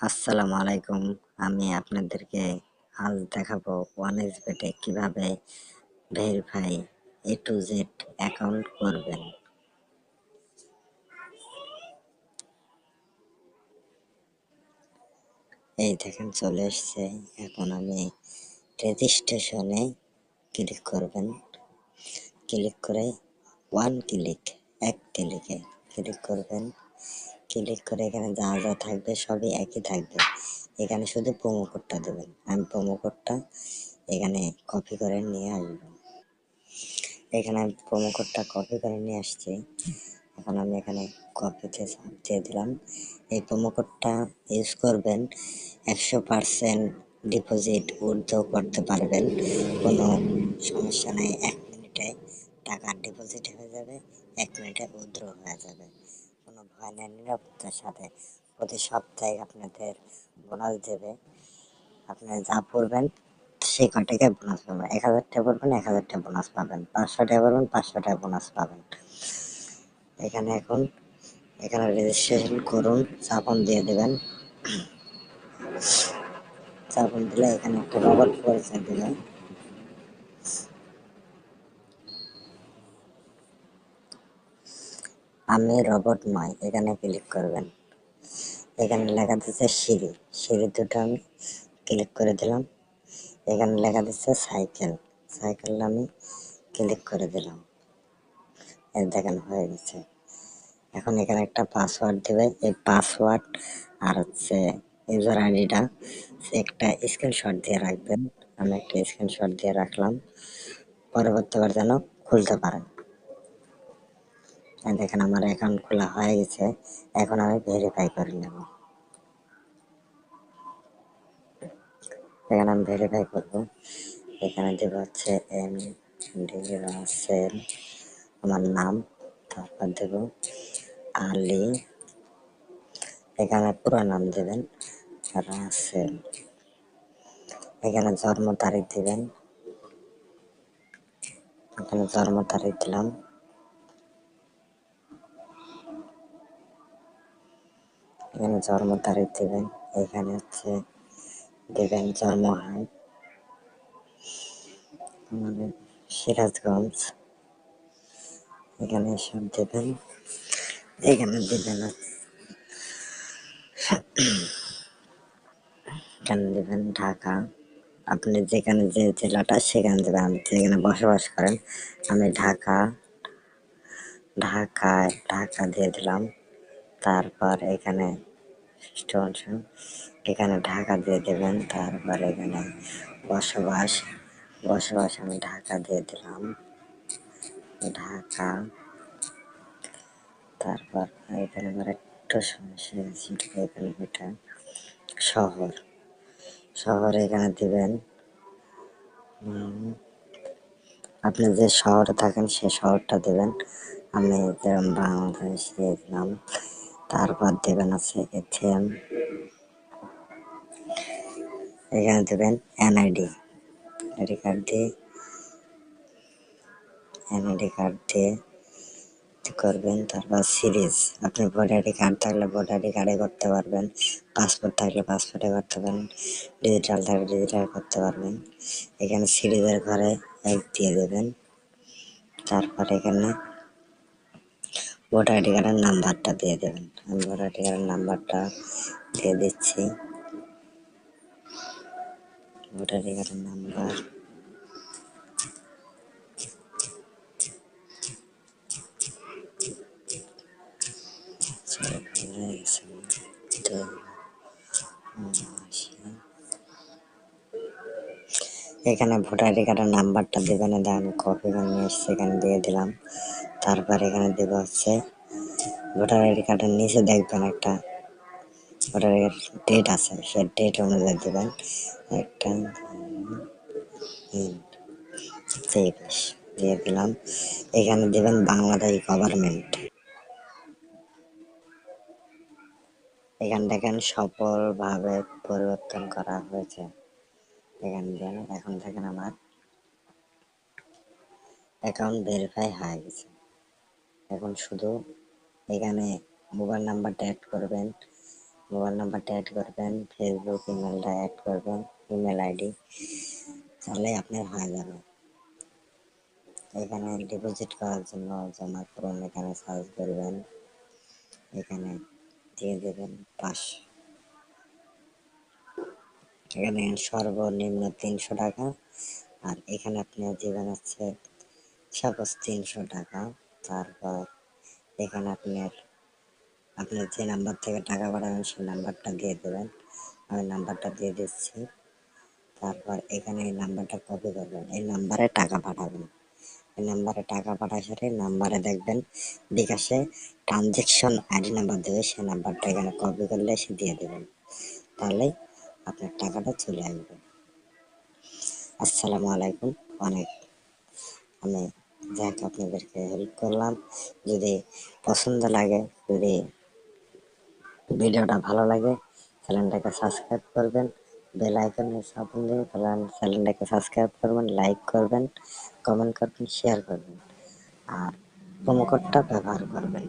আসসালামু আলাইকুম। আমি আপনাদেরকে আজ দেখাবো ওয়ানএক্সবেটে কিভাবে verify A to Z account করবেন। এই দেখেন চলে এসছে। এখন আমি রেজিস্ট্রেশনে ক্লিক করবেন। ক্লিক করে এক ক্লিকে ক্লিক করবেন। ক্লিক করে এখানে যা যা থাকবে সবই একই থাকবে। এখানে শুধু প্রোমো কোডটা দেবেন। আমি প্রোমো কোডটা এখানে কপি করে নিয়ে আসবো। এখানে আমি প্রোমো কোডটা কপি করে নিয়ে আসছি। এখন আমি এখানে কপিতে চাপ দিয়ে দিলাম। এই প্রোমো কোডটা ইউজ করবেন, 100% ডিপোজিট উইথড্র করতে পারবেন, কোনো সমস্যা নেই। 1 মিনিটে টাকা ডিপোজিট হয়ে যাবে, 1 মিনিটে উইথড্র হয়ে যাবে, কোনো ভয় নেই। নিরাপত্তার সাথে প্রতি সপ্তাহে আপনাদের বোনাস দেবে। আপনি যা পড়বেন সেই কটাকায় বোনাস পাবেন। 1000 টাকা পড়বেন, 1000 টাকা বোনাস পাবেন। 500 টাকা পড়বেন, 500 টাকা বোনাস পাবেন। এখানে রেজিস্ট্রেশন করুন, চাপন দিয়ে দেবেন। চাপন দিলে এখানে একটা রবট পরিচয় দিবে। আমি রবট নয়, এখানে ক্লিক করবেন। এখানে লেখা দিচ্ছে সিঁড়ি, সিঁড়ি দুটো আমি ক্লিক করে দিলাম। এখানে লেখা দিচ্ছে সাইকেল, সাইকেল আমি ক্লিক করে দিলাম। এই দেখেন হয়ে গেছে। এখন এখানে একটা পাসওয়ার্ড দেবে। এই পাসওয়ার্ড আর ইউজার আইডিটা একটা স্ক্রিনশট দিয়ে রাখবেন। আমি একটা স্ক্রিনশট দিয়ে রাখলাম, পরবর্তীবার যেন খুলতে পারেন। দেখেন আমার অ্যাকাউন্ট খোলা হয়ে গেছে। এখন আমি ভেরিফাই করে নেব। এখানে আমি ভেরিফাই করব। এখানে দেব MD রাসেল, আমার নাম, তারপর দেব আলী। এখানে পুরো নাম দেবেন রাসেল। এখানে জন্ম তারিখ দিবেন। এখানে জন্ম তারিখ দিলাম। এখানে জন্ম তারিখ দিবেন। এখানে দিবেন জন্মহাল, আমাদের সিরাজগঞ্জ। এখানে সব দেবেন। এখানে দিবেন এখানে দিবেন ঢাকা। আপনি যেখানে যে জেলাটা সেখানে দেবেন। আপনি যেখানে বসবাস করেন, আমি ঢাকা দিয়ে দিলাম। তারপর এখানে এখানে ঢাকা দিয়ে দেবেন। তারপর এখানে বসবাস বসবাস আমি ঢাকা দিয়ে দিলাম, ঢাকা। তারপর এখানে আমার একটু সমস্যা আছে, এখানে এটা শহর এখানে দিবেন। আপনি যে শহরে থাকেন সে শহরটা দেবেন। আমি যেরকম বাংলাদেশ দিয়ে দিলাম। তারপর দেবেন এটিএম। এখানে দেবেন এনআইডি, আইডি কার্ড দিয়ে করবেন। তারপর সিরিজ, আপনি ভোটার আইডি কার্ড থাকলে ভোটার আইডি কার্ডে করতে পারবেন, পাসপোর্ট থাকলে পাসপোর্টে করতে পারেন, ডিজিটাল থাকলে ডিজিটাল করতে পারবেন। এখানে সিরিজের ঘরে 1 দিয়ে দেবেন। তারপর এখানে ভোটার আইডি কার্ডের নাম্বারটা দিয়ে দেবেন। আমি ভোটার আইডি কার্ডের নাম্বারটা দিয়ে দিচ্ছি। ভোটার আইডি কার্ডের নাম্বার এখানে ভোটার আইডি কার্ডের নাম্বারটা দেবেন। আমি কপি করে নিয়ে এসে এখানে দিয়ে দিলাম। তারপর এখানে দেবো ভোটার আইডি কার্ডের নিচে দেখবেন একটা ভোটার আইডি ডেট আছে, সেই ডেট অনুযায়ী দেবেন। একটা 23 দিয়ে দিলাম। এখানে দেবেন বাংলাদেশ গভর্নমেন্ট। এখানে দেখেন সফলভাবে পরিবর্তন করা হয়েছে। এখানে দেন। এখন দেখেন আমার অ্যাকাউন্ট ভেরিফাই হয়ে গেছে। এখন শুধু এখানে মোবাইল নাম্বারটা অ্যাড করবেন, মোবাইল নাম্বারটা অ্যাড করবেন, ফেসবুক ইমেলটা অ্যাড করবেন, ইমেল আইডি, তাহলে আপনার হয়ে যাবে। এখানে ডিপোজিট করার জন্য জমা করুন, এখানে সার্চ করবেন, এখানে দিয়ে দেবেন 500। এখানে সর্বনিম্ন 300 টাকা, আর এখানে আপনি দিবেন হচ্ছে সাপোজ 300 টাকা। তারপর এখানে আপনার যে নাম্বার থেকে টাকা পাঠাবেন সেই নাম্বারটা দিয়ে দেবেন, আমি নাম্বারটা দিয়ে দিচ্ছি। তারপর এখানে এই নাম্বারটা কপি করবেন, এই নাম্বারে টাকা পাঠাবেন। এই নাম্বারে টাকা পাঠার সাথে নাম্বারে দেখবেন বিকাশে ট্রানজেকশন আইডি নাম্বার দেবে, সেই নাম্বারটা এখানে কপি করলে এসে দিয়ে দেবেন, তাহলেই আপনার টাকাটা চলে আসবে। আসসালামু আলাইকুম। অনেক আমি যাক আপনাদেরকে হেল্প করলাম। যদি পছন্দ লাগে, যদি ভিডিওটা ভালো লাগে, চ্যানেলটাকে সাবস্ক্রাইব করবেন, বেল আইকনে চাপুন দিয়ে চ্যানেলটাকে সাবস্ক্রাইব করবেন, লাইক করবেন, কমেন্ট করবেন, শেয়ার করবেন, আর প্রোমো কোডটা ব্যবহার করবেন।